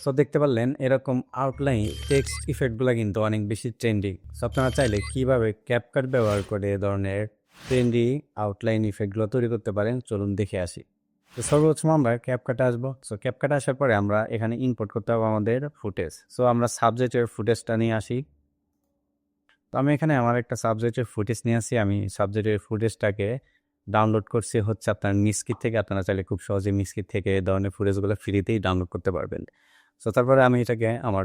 So দেখতে পারলেন এরকম আউটলাইন টেক্সট ইফেক্টগুলো কিন্তু অনেক বেশি ট্রেন্ডিং। সো আপনারা চাইলে কিভাবে ক্যাপকাট ব্যবহার করে এ ধরনের ট্রেন্ডি আউটলাইন ইফেক্টগুলো তৈরি করতে পারেন চলুন দেখে আসি। তো সর্বপ্রথম আমরা ক্যাপকাটে আসবো। সো ক্যাপকাটে আসার পরে আমরা এখানে ইম্পোর্ট করতে হবে আমাদের ফুটেজ। সো আমরা সাবজেক্টের ফুটেজটা নিয়ে আসি। তো আমি এখানে আমার একটা সাবজেক্টের ফুটেজ নিয়ে আসি। আমি সাবজেক্টের ফুটেজটাকে ডাউনলোড করছি হচ্ছে আপনার মিসকিট থেকে। আপনারা চাইলে খুব সহজে মিসকিট থেকে এই ধরনের ফুটেজগুলো ফ্রিতেই ডাউনলোড করতে পারবেন। সো তারপরে আমি এটাকে আমার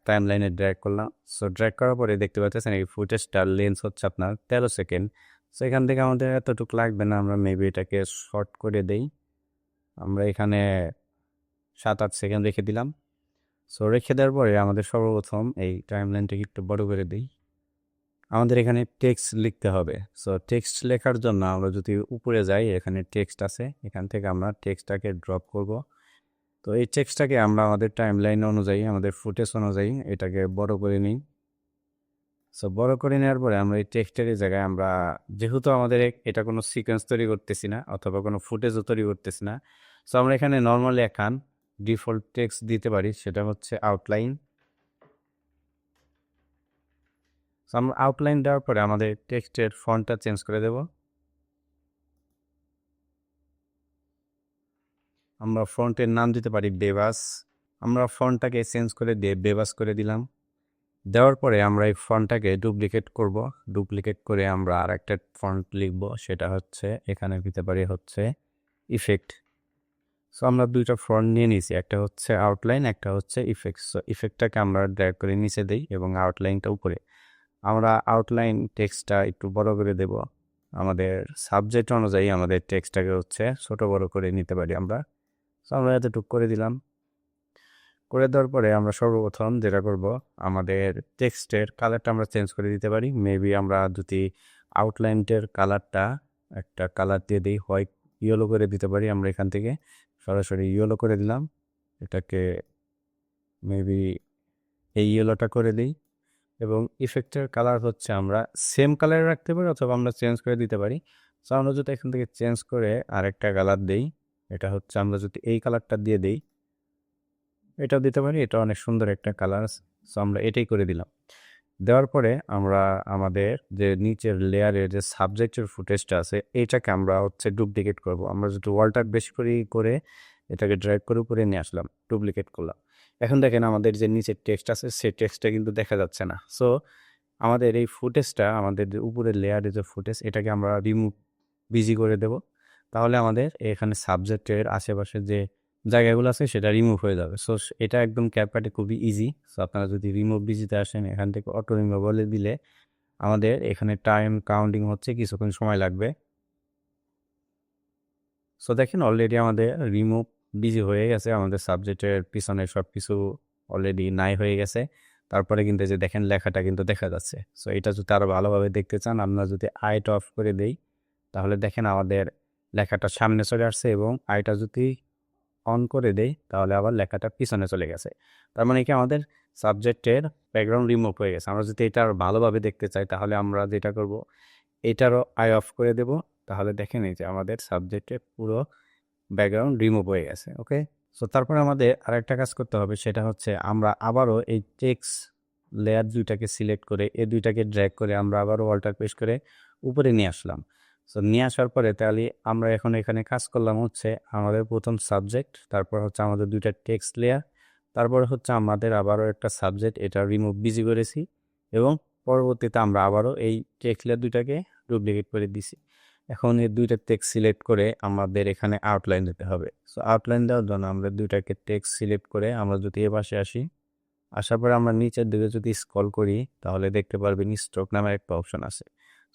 টাইম লাইনে ড্র্যাগ করলাম। সো ড্র্যাগ করার পরে দেখতে পাচ্ছেন এই ফুটেজটার লেন্স হচ্ছে আপনার 13 সেকেন্ড। সো এখান থেকে আমাদের এতটুকু লাগবে না, আমরা মেবি এটাকে শর্ট করে দেই। আমরা এখানে 7-8 সেকেন্ড রেখে দিলাম। সো রেখে দেওয়ার পরে আমাদের সর্বপ্রথম এই টাইম লাইনটাকে একটু বড় করে দিই। আমাদের এখানে টেক্সট লিখতে হবে। সো টেক্সট লেখার জন্য আমরা যদি উপরে যাই, এখানে টেক্সট আছে, এখান থেকে আমরা টেক্সটটাকে ড্রপ করব। তো এই টেক্সটটাকে আমরা আমাদের টাইম লাইন অনুযায়ী, আমাদের ফুটেজ অনুযায়ী এটাকে বড় করে নিই। সো বড় করে নেওয়ার পরে আমরা এই টেক্সটের জায়গায় আমরা, যেহেতু আমাদের এটা কোনো সিকোয়েন্স তৈরি করতেছি না অথবা কোনো ফুটেজও তৈরি করতেছি না, সো আমরা এখানে নর্মালি এখন ডিফল্ট টেক্সট দিতে পারি, সেটা হচ্ছে আউটলাইন। সো আমরা আউটলাইন দেওয়ার পরে আমাদের টেক্সটের ফন্টটা চেঞ্জ করে দেব। আমরা ফন্টের নাম দিতে পারি বেবাস। আমরা ফন্টটাকে চেঞ্জ করে দিয়ে বেবাস করে দিলাম। দেওয়ার পরে আমরা এই ফন্টটাকে ডুপ্লিকেট করব। ডুপ্লিকেট করে আমরা আর একটা ফন্ট লিখব, সেটা হচ্ছে এখানে দিতে পারি হচ্ছে ইফেক্ট। সো আমরা দুইটা ফন্ট নিয়ে নিয়েছি, একটা হচ্ছে আউটলাইন, একটা হচ্ছে ইফেক্ট। সো ইফেক্টটাকে আমরা ড্র্যাগ করে নিচে দিই এবং আউটলাইনটা উপরে। আমরা আউটলাইন টেক্সটটা একটু বড় করে দেব। আমাদের সাবজেক্ট অনুযায়ী আমাদের টেক্সটটাকে হচ্ছে ছোট বড় করে নিতে পারি আমরা। সো আমরা এতটুকু করে দিলাম। করে দেওয়ার পরে আমরা সর্বপ্রথম যেটা করব, আমাদের টেক্সটের কালারটা আমরা চেঞ্জ করে দিতে পারি। মেবি আমরা যদি আউটলাইনটের কালারটা একটা কালার দিয়ে দিই, হোয়াইট ইয়েলো করে দিতে পারি। আমরা এখান থেকে সরাসরি ইয়েলো করে দিলাম। এটাকে মেবি এই ইয়েলোটা করে দিই এবং ইফেক্টের কালার হচ্ছে আমরা সেম কালারে রাখতে পারি অথবা আমরা চেঞ্জ করে দিতে পারি। সো আমরা যদি এখান থেকে চেঞ্জ করে আরেকটা কালার দিই, এটা হচ্ছে আমরা যদি এই কালারটা দিয়ে দিই, এটাও দিতে পারি, এটা অনেক সুন্দর একটা কালার। সো আমরা এটাই করে দিলাম। দেওয়ার পরে আমরা আমাদের যে নিচের লেয়ারের যে সাবজেক্টের ফুটেজটা আছে, এইটাকে আমরা হচ্ছে ডুপ্লিকেট করব। আমরা যদি ওয়ালটা বেশি করে এটাকে ড্র্যাগ করে উপরে নিয়ে আসলাম, ডুপ্লিকেট করলাম। এখন দেখেন আমাদের যে নিচের টেক্সট আছে সেই টেক্সটটা কিন্তু দেখা যাচ্ছে না। সো আমাদের এই ফুটেজটা, আমাদের যে উপরের লেয়ারের যে ফুটেজ, এটাকে আমরা রিমুভ বিজি করে দেব। তাহলে আমাদের এখানে সাবজেক্টের আশেপাশে যে জায়গাগুলো আছে সেটা রিমুভ হয়ে যাবে। সো এটা একদম ক্যাপকাটে খুবই ইজি। সো আপনারা যদি রিমুভ বিজিতে আসেন, এখান থেকে অটো রিমুভ বলে দিলে আমাদের এখানে টাইম কাউন্টিং হচ্ছে, কিছুক্ষণ সময় লাগবে। সো দেখেন অলরেডি আমাদের রিমুভ বিজি হয়ে গেছে, আমাদের সাবজেক্টের পিছনে সব কিছু অলরেডি নাই হয়ে গেছে। তারপরে কিন্তু যে দেখেন লেখাটা কিন্তু দেখা যাচ্ছে। সো এটা যদি আরও ভালোভাবে দেখতে চান, আমরা যদি আইটা অফ করে দেই, তাহলে দেখেন আমাদের লেখাটা সামনে চলে আসছে এবং আইটা যদি অন করে দেই তাহলে আবার লেখাটা পিছনে চলে গেছে। তার মানে কি আমাদের সাবজেক্টের ব্যাকগ্রাউন্ড রিমুভ হয়ে গেছে। আমরা যদি এটা আরও ভালোভাবে দেখতে চাই তাহলে আমরা যেটা করব, এটারও আই অফ করে দেব। তাহলে দেখেন এই যে আমাদের সাবজেক্টের পুরো ব্যাকগ্রাউন্ড রিমুভ হয়ে গেছে। ওকে, সো তারপরে আমাদের আরেকটা কাজ করতে হবে, সেটা হচ্ছে আমরা আবারও এই টেক্সট লেয়ার দুইটাকে সিলেক্ট করে এই দুইটাকে ড্র্যাগ করে আমরা আবারও অল্টার পেস্ট করে উপরে নিয়ে আসলাম। সো নিয়ে আসার পরে তাহলে আমরা এখন এখানে কাজ করলাম হচ্ছে আমাদের প্রথম সাবজেক্ট, তারপর হচ্ছে আমাদের দুইটা টেক্সট লেয়ার, তারপরে হচ্ছে আমাদের আবারও একটা সাবজেক্ট, এটা রিমুভ বিজি করেছি এবং পরবর্তীতে আমরা আবারও এই টেক্সট লেয়ার দুইটাকে ডুপ্লিকেট করে দিছি। এখন এই দুইটা টেক্সট সিলেক্ট করে আমাদের এখানে আউটলাইন দিতে হবে। সো আউটলাইন দেওয়ার জন্য আমরা দুইটাকে টেক্সট সিলেক্ট করে আমরা যদি এ পাশে আসি, আসার পরে আমরা নিচের দিকে যদি স্ক্রল করি তাহলে দেখতে পারবেন স্ট্রোক নামের একটা অপশন আছে।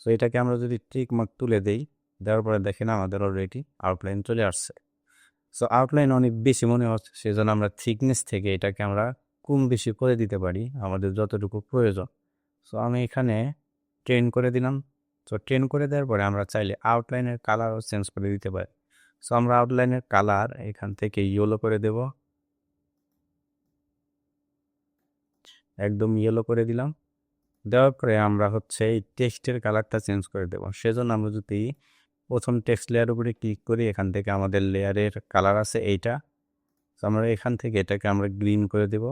সো এটাকে আমরা যদি টিক মার্ক তুলে দেই, দেওয়ার পরে দেখেন আমাদের অলরেডি আউটলাইন চলে আসছে। সো আউটলাইন অনেক বেশি মনে হচ্ছে, সেজন্য আমরা থিকনেস থেকে এটাকে আমরা কম বেশি করে দিতে পারি আমাদের যতটুকু প্রয়োজন। সো আমি এখানে 10 করে দিলাম। সো 10 করে দেওয়ার পরে আমরা চাইলে আউটলাইনের কালারও চেঞ্জ করে দিতে পারি। সো আমরা আউটলাইনের কালার এখান থেকে ইয়েলো করে দেব, একদম ইয়েলো করে দিলাম। দেওয়ার পরে আমরা হচ্ছে এই টেক্সটের কালারটা চেঞ্জ করে দেব। সেজন্য আমরা যদি প্রথম টেক্সট লেয়ার উপরে ক্লিক করি, এখান থেকে আমাদের লেয়ারের কালার আছে এইটা, তো আমরা এখান থেকে এটাকে আমরা গ্রিন করে দেব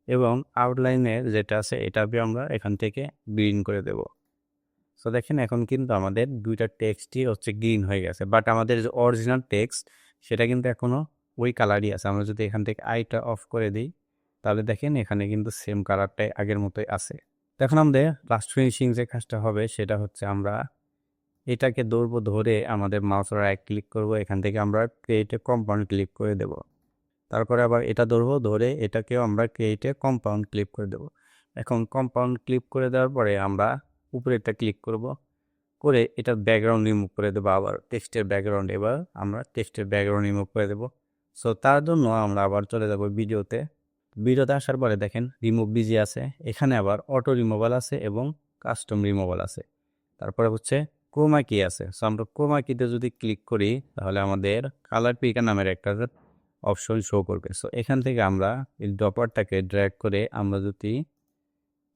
এবং আউটলাইনের যেটা আছে এটাকে আমরা এখান থেকে গ্রিন করে দেব। সো দেখেন এখন কিন্তু আমাদের দুইটা টেক্সটই হচ্ছে গ্রিন হয়ে গেছে, বাট আমাদের যে অরিজিনাল টেক্সট সেটা কিন্তু এখনও ওই কালারই আছে। আমরা যদি এখান থেকে আইটা অফ করে দিই তাহলে দেখেন এখানে কিন্তু সেম কালারটাই আগের মতোই আছে। এখন আমাদের লাস্ট ফিনিশিং যে কাজটা হবে সেটা হচ্ছে আমরা এটাকে ধরবো, ধরে আমাদের মাউসের রাইট ক্লিক করব, এখান থেকে আমরা ক্রিয়েটে কম্পাউন্ড ক্লিক করে দেব। তারপরে আবার এটা ধরবো, ধরে এটাকেও আমরা ক্রিয়েটে কম্পাউন্ড ক্লিক করে দেব। এখন কম্পাউন্ড ক্লিক করে দেওয়ার পরে আমরা উপরেরটা ক্লিক করব, করে এটার ব্যাকগ্রাউন্ড রিমুভ করে দেবো। আবার টেক্সটের ব্যাকগ্রাউন্ড, এবার আমরা টেক্সটের ব্যাকগ্রাউন্ড রিমুভ করে দেবো। সো তার জন্য আমরা আবার চলে যাব ভিডিওতে। ভিডিওতে আসার পরে দেখেন রিমুভ বিজি আছে, এখানে আবার অটো রিমুভাল আছে এবং কাস্টম রিমুভাল আছে। তারপরে হচ্ছে ক্রোমা কি আছে। সো আমরা ক্রোমা কিতে যদি ক্লিক করি তাহলে আমাদের কালার পিকার নামের একটা অপশন শো করবে। সো এখান থেকে আমরা এই ডপারটাকে ড্র্যাগ করে আমরা যদি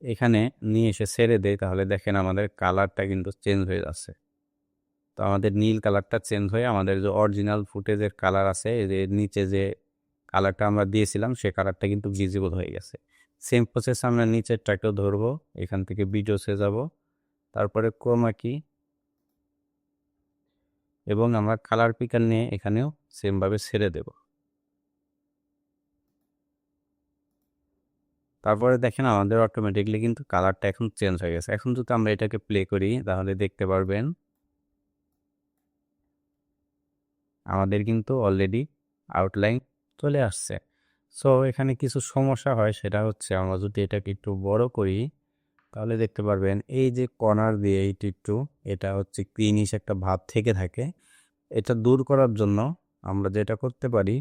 এখানে নিয়ে এসে ছেড়ে দেই তাহলে দেখেন আমাদের কালারটা কিন্তু চেঞ্জ হয়ে যাচ্ছে। তো আমাদের নীল কালারটা চেঞ্জ হয়ে আমাদের যে অরিজিনাল ফুটেজের কালার আছে, এই যে নিচে যে কালারটা আমরা দিয়েছিলাম সে কালারটা কিন্তু ভিজিবল হয়ে গেছে। সেম প্রসেস আমরা নিচেরটাকেও ধরবো, এখান থেকে ভিডিওসে যাব, তারপরে ক্রোমা কি এবং আমরা কালার পিকার নিয়ে এখানেও সেমভাবে ছেড়ে দেব। তারপরে দেখেন আমাদের অটোমেটিকলি কিন্তু কালারটা এখন চেঞ্জ হয়ে গেছে। এখন যদি আমরা এটাকে প্লে করি তাহলে দেখতে পারবেন আমাদের কিন্তু অলরেডি আউটলাইন চলে আসছে। সো এখানে কিছু সমস্যা হয়, সেটা হচ্ছে আমরা যদি এটাকে একটু বড় করি তাহলে দেখতে পারবেন এই যে কর্নার দিয়ে এইটি একটু এটা হচ্ছে গ্রিনিশ একটা ভাব থেকে থাকে। এটা দূর করার জন্য আমরা যেটা করতে পারি,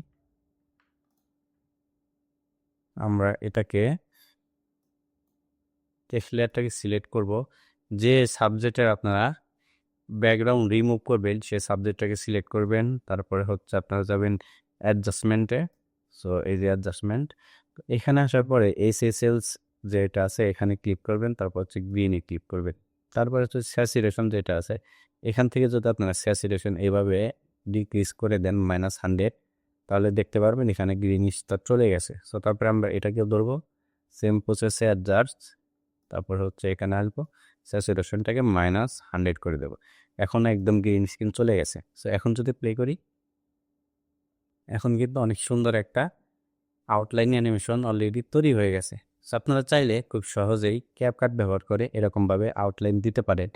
আমরা এটাকে টেক্সট লেয়ারটাকে সিলেক্ট করব, যে সাবজেক্টের আপনারা ব্যাকগ্রাউন্ড রিমুভ করবেন সে সাবজেক্টটাকে সিলেক্ট করবেন। তারপরে হচ্ছে আপনারা যাবেন অ্যাডজাস্টমেন্টে। সো এই যে অ্যাডজাস্টমেন্ট, এখানে আসার পরে এসএসএলস যেটা আছে এখানে ক্লিক করবেন, তারপর হচ্ছে গ্রিনে ক্লিক করবেন। তারপরে হচ্ছে স্যাচুরেশন যেটা আছে এখান থেকে যদি আপনারা স্যাচুরেশন এভাবে ডিক্রিজ করে দেন -100, তাহলে দেখতে পারবেন এখানে গ্রিনিশটা চলে গেছে। সো তারপরে আমরা এটাকেও ধরবো, সেম প্রসেসে অ্যাডজাস্ট, তারপর হচ্ছে এখানে আসবো, স্যাচুরেশনটাকে -100 করে দেবো। এখন একদম গ্রিন স্ক্রিন চলে গেছে। সো এখন যদি প্লে করি এখন কিন্তু অনেক সুন্দর একটা আউটলাইন অ্যানিমেশন অলরেডি তৈরি হয়ে গেছে। সো আপনারা চাইলে খুব সহজেই ক্যাপকাট ব্যবহার করে এরকমভাবে আউটলাইন দিতে পারেন।